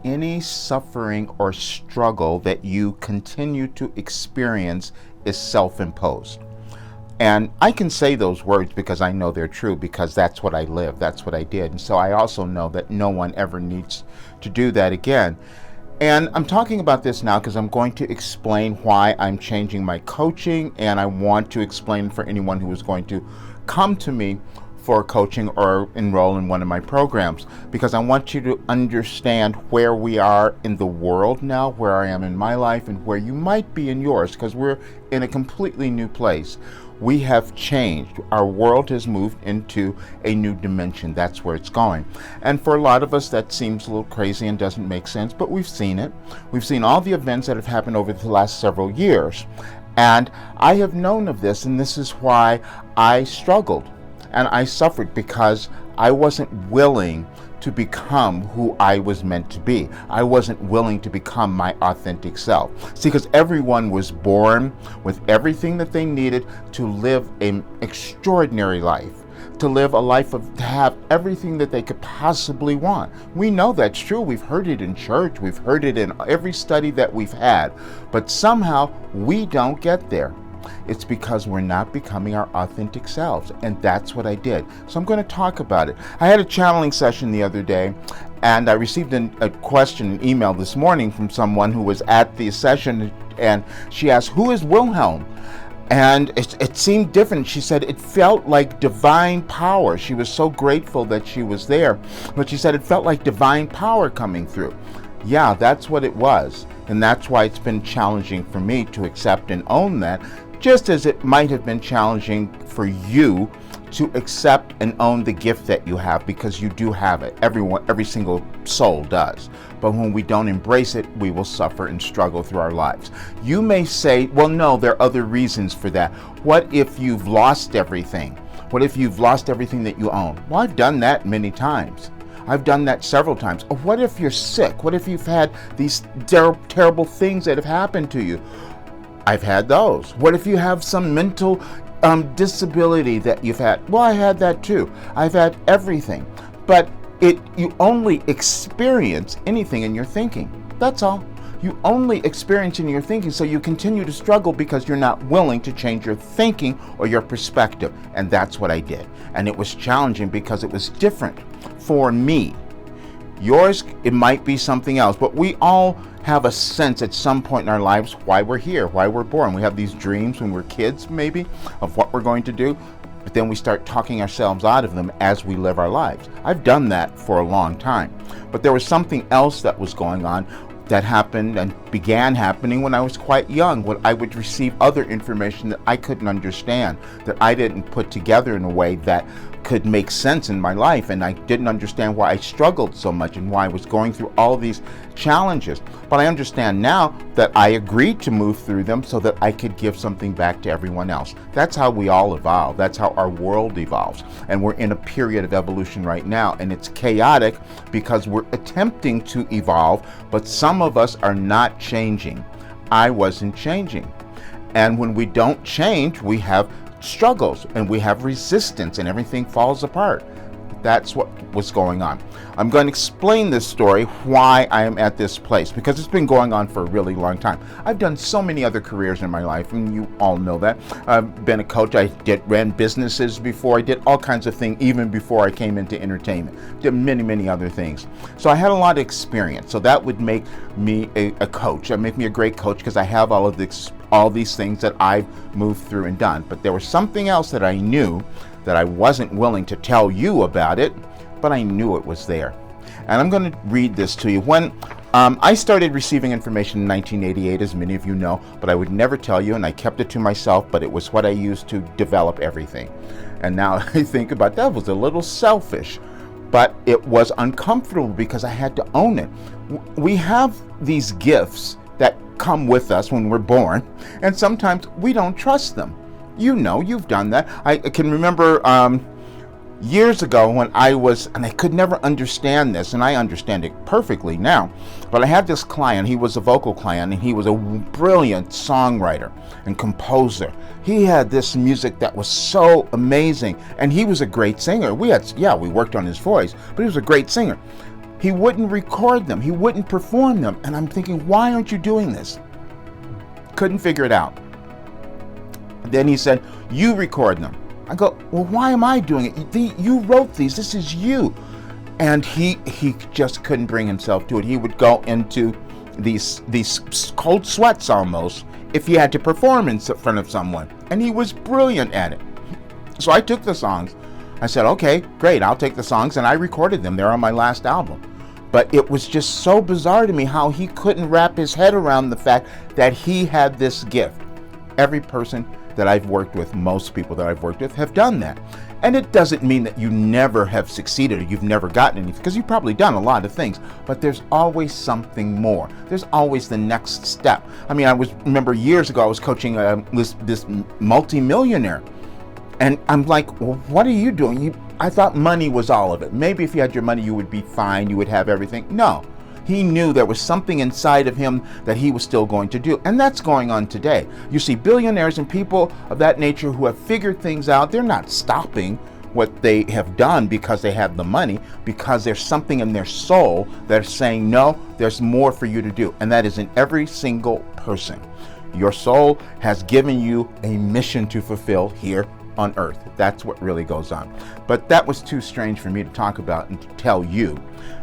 any suffering or struggle that you continue to experience is self-imposed. And I can say those words because I know they're true, because that's what I live, that's what I did. And so I also know that no one ever needs to do that again. And I'm talking about this now because I'm going to explain why I'm changing my coaching, and I want to explain for anyone who is going to come to me for coaching or enroll in one of my programs, because I want you to understand where we are in the world now, where I am in my life, and where you might be in yours, because we're in a completely new place. We have changed. Our world has moved into a new dimension. That's where it's going. And for a lot of us, that seems a little crazy and doesn't make sense, but we've seen it. We've seen all the events that have happened over the last several years. And I have known of this, and this is why I struggled and I suffered, because I wasn't willing to become who I was meant to be. I wasn't willing to become my authentic self. See, because everyone was born with everything that they needed to live an extraordinary life, to live a life to have everything that they could possibly want. We know that's true. We've heard it in church. We've heard it in every study that we've had. But somehow we don't get there. It's because we're not becoming our authentic selves, and that's what I did. So I'm going to talk about it. I had a channeling session the other day, and I received a question, an email this morning from someone who was at the session, and she asked, "Who is Wilhelm?" And it seemed different. She said it felt like divine power. She was so grateful that she was there, but she said it felt like divine power coming through. Yeah, that's what it was, and that's why it's been challenging for me to accept and own that, just as it might have been challenging for you to accept and own the gift that you have, because you do have it. Every single soul does. But when we don't embrace it, we will suffer and struggle through our lives. You may say, well, no, there are other reasons for that. What if you've lost everything? What if you've lost everything that you own? Well, I've done that many times. I've done that several times. Or what if you're sick? What if you've had these terrible things that have happened to you? I've had those. What if you have some mental disability that you've had? Well, I had that too. I've had everything. But you only experience anything in your thinking. That's all. You only experience in your thinking, so you continue to struggle because you're not willing to change your thinking or your perspective. And that's what I did. And it was challenging because it was different for me. Yours, it might be something else, but we all have a sense at some point in our lives why we're here, why we're born. We have these dreams when we're kids, maybe, of what we're going to do, but then we start talking ourselves out of them as we live our lives. I've done that for a long time, but there was something else that was going on that happened and began happening when I was quite young, when I would receive other information that I couldn't understand, that I didn't put together in a way that could make sense in my life, and I didn't understand why I struggled so much and why I was going through all these challenges. But I understand now that I agreed to move through them so that I could give something back to everyone else. That's how we all evolve. That's how our world evolves. And we're in a period of evolution right now, and it's chaotic because we're attempting to evolve, but some of us are not changing. I wasn't changing. And when we don't change, we have struggles and we have resistance and everything falls apart. That's what was going on. I'm going to explain this story, why I am at this place, because it's been going on for a really long time. I've done so many other careers in my life, and you all know that. I've been a coach. I ran businesses before. I did all kinds of things even before I came into entertainment. Did many other things. So I had a lot of experience. So that would make me a coach. That make me a great coach because I have all these things that I've moved through and done. But there was something else that I knew that I wasn't willing to tell you about it, but I knew it was there. And I'm going to read this to you. When I started receiving information in 1988, as many of you know, but I would never tell you, and I kept it to myself, but it was what I used to develop everything. And now I think about that was a little selfish, but it was uncomfortable because I had to own it. We have these gifts that come with us when we're born, and sometimes we don't trust them. You know, you've done that. I can remember years ago when and I could never understand this, and I understand it perfectly now, but I had this client. He was a vocal client, and he was a brilliant songwriter and composer. He had this music that was so amazing, and he was a great singer. We worked on his voice, but he was a great singer. He wouldn't record them. He wouldn't perform them. And I'm thinking, why aren't you doing this? Couldn't figure it out. Then he said, you record them. I go, well, why am I doing it? You wrote these. This is you. And he just couldn't bring himself to it. He would go into these cold sweats almost if he had to perform in front of someone. And he was brilliant at it. So I took the songs. I said, okay, great, I'll take the songs, and I recorded them. They're on my last album. But it was just so bizarre to me how he couldn't wrap his head around the fact that he had this gift. Every person that I've worked with, most people that I've worked with, have done that. And it doesn't mean that you never have succeeded or you've never gotten anything, because you've probably done a lot of things, but there's always something more. There's always the next step. I mean, remember years ago, I was coaching this multi-millionaire. And I'm like, well, what are you doing? I thought money was all of it. Maybe if you had your money, you would be fine. You would have everything. No, he knew there was something inside of him that he was still going to do. And that's going on today. You see billionaires and people of that nature who have figured things out. They're not stopping what they have done because they have the money, because there's something in their soul that's saying, no, there's more for you to do. And that is in every single person. Your soul has given you a mission to fulfill here on earth. That's what really goes on. But that was too strange for me to talk about and to tell you.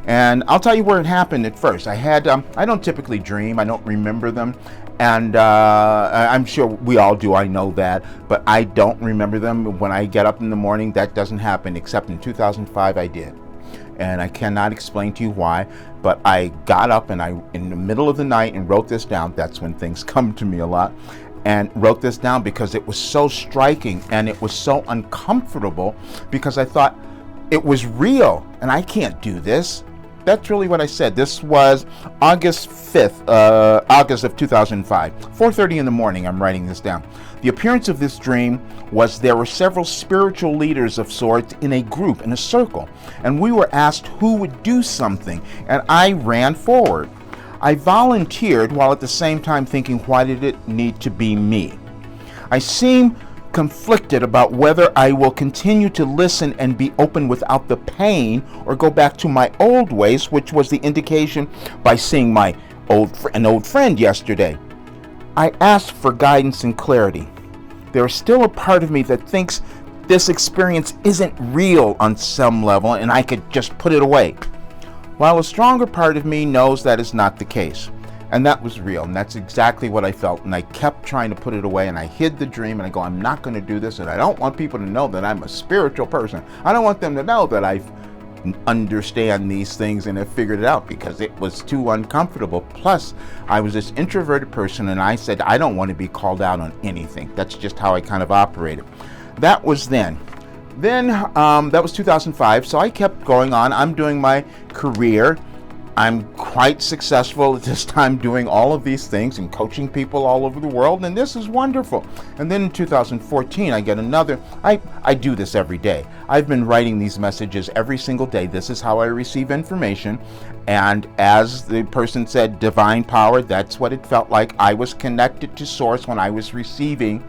And I'll tell you where it happened at first. I don't typically dream. I don't remember them. And I'm sure we all do. I know that. But I don't remember them. When I get up in the morning, that doesn't happen, except in 2005 I did. And I cannot explain to you why, but I got up and in the middle of the night and wrote this down. That's when things come to me a lot. And wrote this down because it was so striking and it was so uncomfortable, because I thought it was real and I can't do this. That's really what I said. This was August 5th, August of 2005, 4:30 in the morning. I'm writing this down. The appearance of this dream was there were several spiritual leaders of sorts in a group, in a circle, and we were asked who would do something, and I ran forward. I volunteered while at the same time thinking, why did it need to be me? I seem conflicted about whether I will continue to listen and be open without the pain, or go back to my old ways, which was the indication by seeing an old friend yesterday. I asked for guidance and clarity. There is still a part of me that thinks this experience isn't real on some level and I could just put it away, while a stronger part of me knows that is not the case. And that was real, and that's exactly what I felt. And I kept trying to put it away, and I hid the dream, and I go, I'm not going to do this, and I don't want people to know that I'm a spiritual person. I don't want them to know that I understand these things and have figured it out, because it was too uncomfortable. Plus, I was this introverted person, and I said, I don't want to be called out on anything. That's just how I kind of operated. That was then. Then that was 2005, so I kept going on. I'm doing my career. I'm quite successful at this time doing all of these things and coaching people all over the world, and this is wonderful. And then in 2014, I get another. I do this every day. I've been writing these messages every single day. This is how I receive information. And as the person said, divine power, that's what it felt like. I was connected to source when I was receiving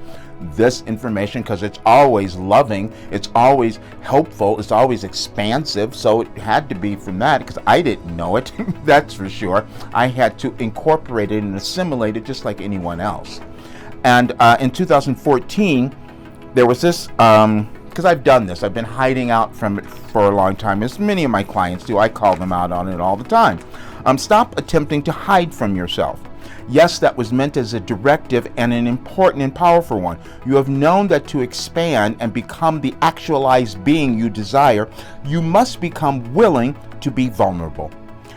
this information, because it's always loving, it's always helpful, it's always expansive. So it had to be from that, because I didn't know it. That's for sure. I had to incorporate it and assimilate it just like anyone else. And in 2014, there was this, because I've done this, I've been hiding out from it for a long time, as many of my clients do. I call them out on it all the time. Stop attempting to hide from yourself. Yes, that was meant as a directive, and an important and powerful one. You have known that to expand and become the actualized being you desire, you must become willing to be vulnerable.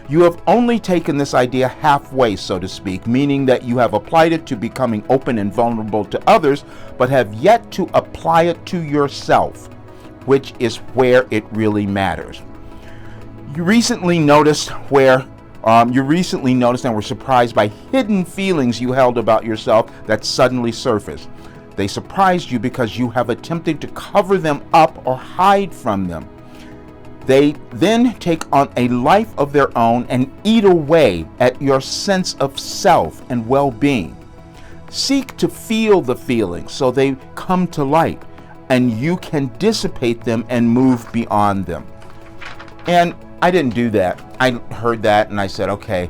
You have only taken this idea halfway, so to speak, meaning that you have applied it to becoming open and vulnerable to others, but have yet to apply it to yourself, which is where it really matters. You recently noticed and were surprised by hidden feelings you held about yourself that suddenly surfaced. They surprised you because you have attempted to cover them up or hide from them. They then take on a life of their own and eat away at your sense of self and well-being. Seek to feel the feelings so they come to light, and you can dissipate them and move beyond them. And I didn't do that. I heard that and I said, okay,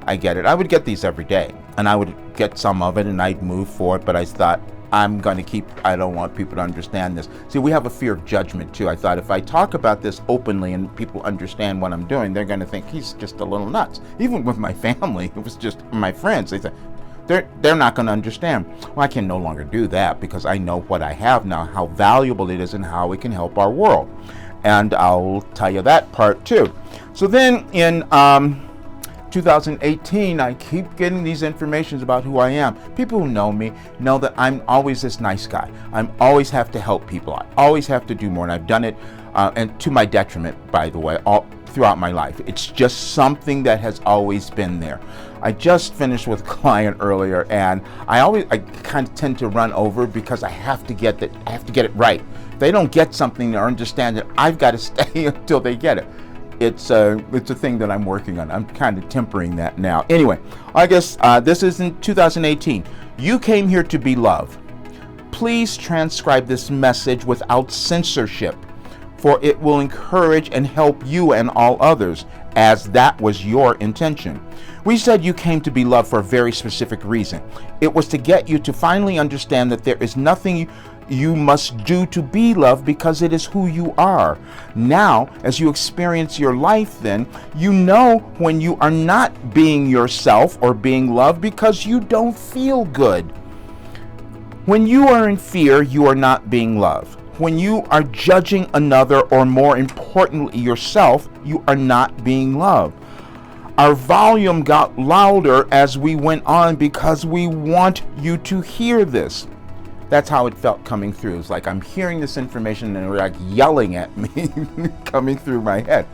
I get it. I would get these every day and I would get some of it and I'd move forward, but I thought, I don't want people to understand this. See, we have a fear of judgment too. I thought if I talk about this openly and people understand what I'm doing, they're going to think he's just a little nuts. Even with my family, it was just my friends. They said, they're not going to understand. Well, I can no longer do that because I know what I have now, how valuable it is and how it can help our world. And I'll tell you that part too. So then in 2018, I keep getting these informations about who I am. People who know me know that I'm always this nice guy. I always have to help people. I always have to do more, and I've done it, and to my detriment, by the way, all throughout my life. It's just something that has always been there. I just finished with a client earlier, and I kind of tend to run over because I have to get it right. If they don't get something or understand it, I've got to stay until they get it. It's a thing that I'm working on. I'm kind of tempering that now. Anyway, I guess this is in 2018. You came here to be loved. Please transcribe this message without censorship, for it will encourage and help you and all others, as that was your intention. We said you came to be loved for a very specific reason. It was to get you to finally understand that there is nothing you must do to be loved because it is who you are. Now, as you experience your life, then, you know when you are not being yourself or being loved because you don't feel good. When you are in fear, you are not being loved. When you are judging another, or more importantly yourself, you are not being loved. Our volume got louder as we went on because we want you to hear this. That's how it felt coming through. It's like I'm hearing this information and they're like yelling at me coming through my head.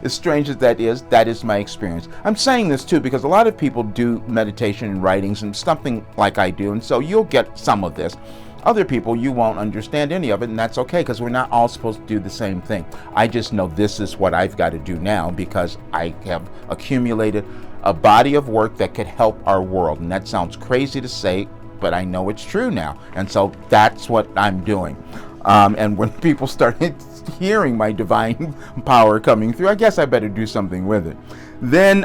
As strange as that is my experience. I'm saying this too because a lot of people do meditation and writings and something like I do, and so you'll get some of this. Other people, you won't understand any of it, and that's okay because we're not all supposed to do the same thing. I just know this is what I've got to do now because I have accumulated a body of work that could help our world. And that sounds crazy to say, but I know it's true now. And so that's what I'm doing. And when people start hearing my divine power coming through, I guess I better do something with it. Then,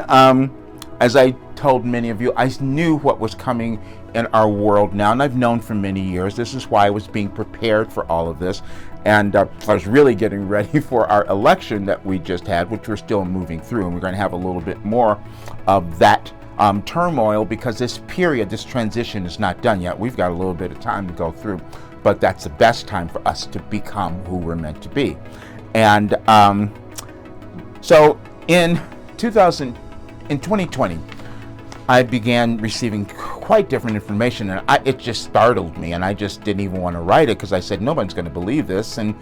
as I told many of you, I knew what was coming in our world now, and I've known for many years. This is why I was being prepared for all of this. And I was really getting ready for our election that we just had, which we're still moving through. And we're going to have a little bit more of that turmoil because this period, this transition is not done yet. We've got a little bit of time to go through, but that's the best time for us to become who we're meant to be. And so in 2020, I began receiving quite different information, and it just startled me, and I just didn't even want to write it because I said nobody's going to believe this. And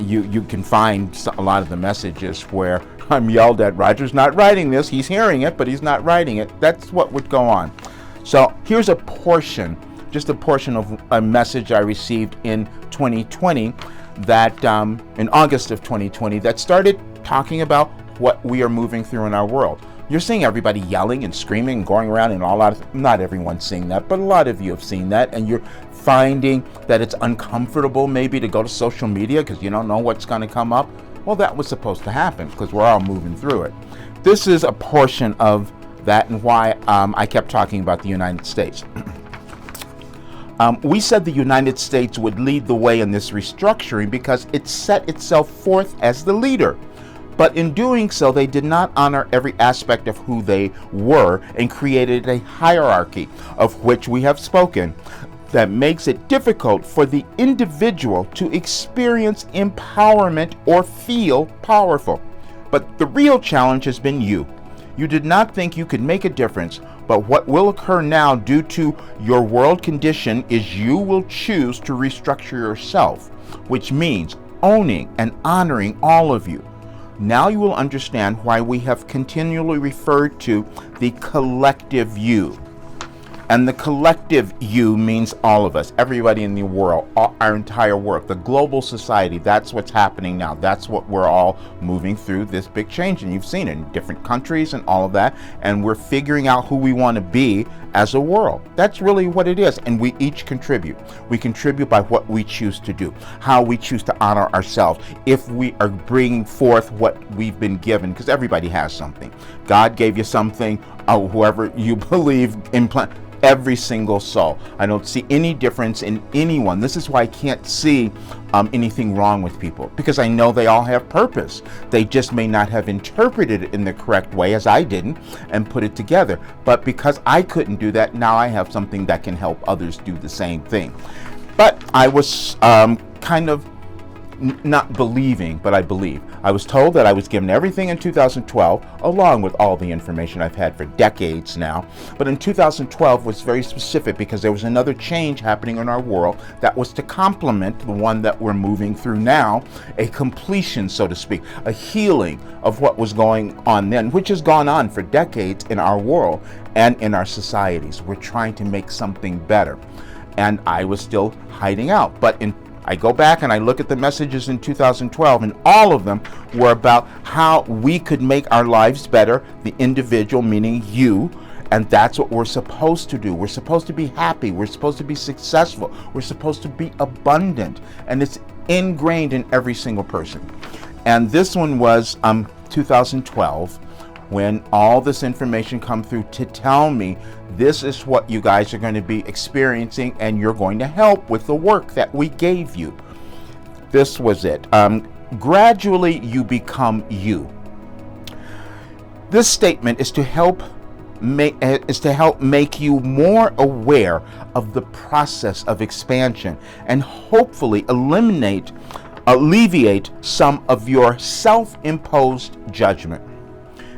you can find a lot of the messages where I'm yelled at, Roger's not writing this, he's hearing it, but he's not writing it. That's what would go on. So here's a portion, just a portion of a message I received in 2020 that in August of 2020 that started talking about what we are moving through in our world. You're seeing everybody yelling and screaming and going around, and not everyone's seeing that, but a lot of you have seen that, and you're finding that it's uncomfortable maybe to go to social media because you don't know what's going to come up. Well, that was supposed to happen because we're all moving through it. This is a portion of that and why I kept talking about the United States. We said the United States would lead the way in this restructuring because it set itself forth as the leader. But in doing so, they did not honor every aspect of who they were and created a hierarchy of which we have spoken that makes it difficult for the individual to experience empowerment or feel powerful. But the real challenge has been you. You did not think you could make a difference, but what will occur now due to your world condition is you will choose to restructure yourself, which means owning and honoring all of you. Now you will understand why we have continually referred to the collective you. And the collective you means all of us, everybody in the world, our entire world, the global society. That's what's happening now. That's what we're all moving through, this big change. And you've seen it in different countries and all of that. And we're figuring out who we want to be as a world. That's really what it is. And we each contribute. We contribute by what we choose to do, how we choose to honor ourselves, if we are bringing forth what we've been given, because everybody has something. God gave you something, whoever you believe implant. Every single soul. I don't see any difference in anyone. This is why I can't see anything wrong with people, because I know they all have purpose. They just may not have interpreted it in the correct way, as I didn't, and put it together. But because I couldn't do that, now I have something that can help others do the same thing. But I was kind of not believing, but I believe. I was told that I was given everything in 2012, along with all the information I've had for decades now. But in 2012 was very specific, because there was another change happening in our world that was to complement the one that we're moving through now, a completion, so to speak, a healing of what was going on then, which has gone on for decades in our world and in our societies. We're trying to make something better. And I was still hiding out. But I go back and I look at the messages in 2012, and all of them were about how we could make our lives better, the individual, meaning you, and that's what we're supposed to do. We're supposed to be happy. We're supposed to be successful. We're supposed to be abundant, and it's ingrained in every single person. And this one was 2012, when all this information come through to tell me this is what you guys are going to be experiencing, and you're going to help with the work that we gave you. This was it. Gradually you become you. This statement is to help make you more aware of the process of expansion, and hopefully alleviate some of your self-imposed judgment.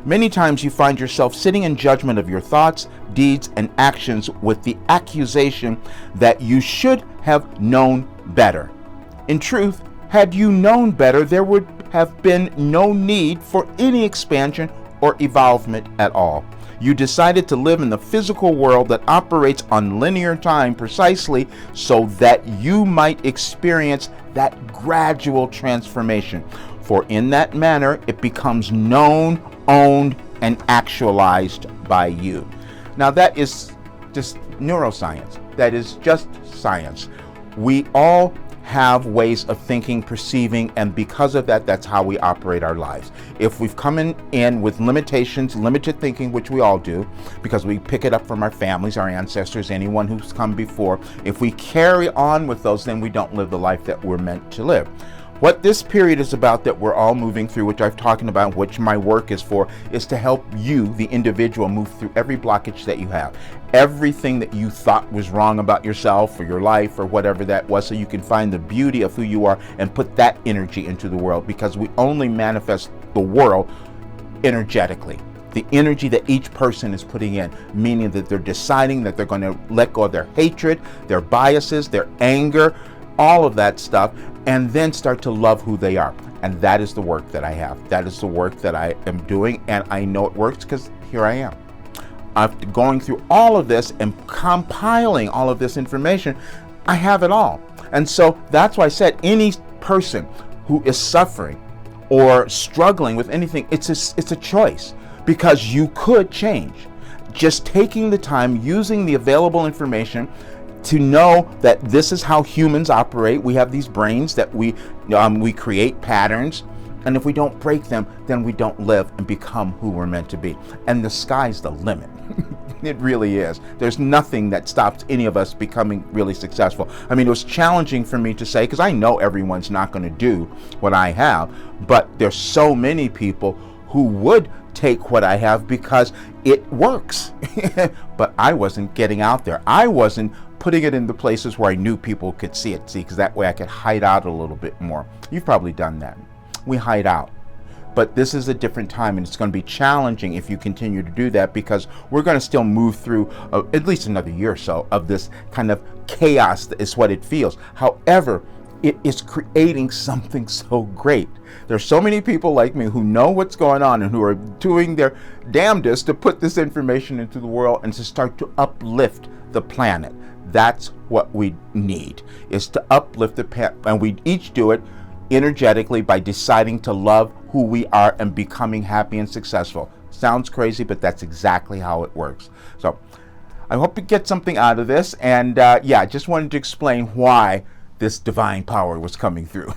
Many times you find yourself sitting in judgment of your thoughts, deeds, and actions with the accusation that you should have known better. In truth, had you known better, there would have been no need for any expansion or evolvement at all. You decided to live in the physical world that operates on linear time precisely so that you might experience that gradual transformation. For in that manner, it becomes known, owned, and actualized by you. Now that is just neuroscience. That is just science. We all have ways of thinking, perceiving, and because of that, that's how we operate our lives. If we've come in with limitations, limited thinking, which we all do, because we pick it up from our families, our ancestors, anyone who's come before, if we carry on with those, then we don't live the life that we're meant to live. What this period is about that we're all moving through, which I've talked about, which my work is for, is to help you, the individual, move through every blockage that you have. Everything that you thought was wrong about yourself or your life or whatever that was, so you can find the beauty of who you are and put that energy into the world, because we only manifest the world energetically. The energy that each person is putting in, meaning that they're deciding that they're going to let go of their hatred, their biases, their anger, all of that stuff, and then start to love who they are. And that is the work that I have. That is the work that I am doing, and I know it works because here I am. After going through all of this and compiling all of this information, I have it all. And so that's why I said any person who is suffering or struggling with anything, it's a choice, because you could change. Just taking the time, using the available information to know that this is how humans operate. We have these brains that we create patterns, and if we don't break them, then we don't live and become who we're meant to be. And the sky's the limit. It really is. There's nothing that stops any of us becoming really successful. I mean, it was challenging for me to say, because I know everyone's not going to do what I have, but there's so many people who would take what I have because it works. But I wasn't getting out there. I wasn't putting it in the places where I knew people could see it, because that way I could hide out a little bit more. You've probably done that. We hide out. But this is a different time, and it's going to be challenging if you continue to do that, because we're going to still move through at least another year or so of this kind of chaos is what it feels. However, it is creating something so great. There's so many people like me who know what's going on and who are doing their damnedest to put this information into the world and to start to uplift the planet. That's what we need, is to uplift the planet, and we each do it energetically by deciding to love who we are and becoming happy and successful. Sounds crazy, but that's exactly how it works. So I hope you get something out of this, and I just wanted to explain why this divine power was coming through.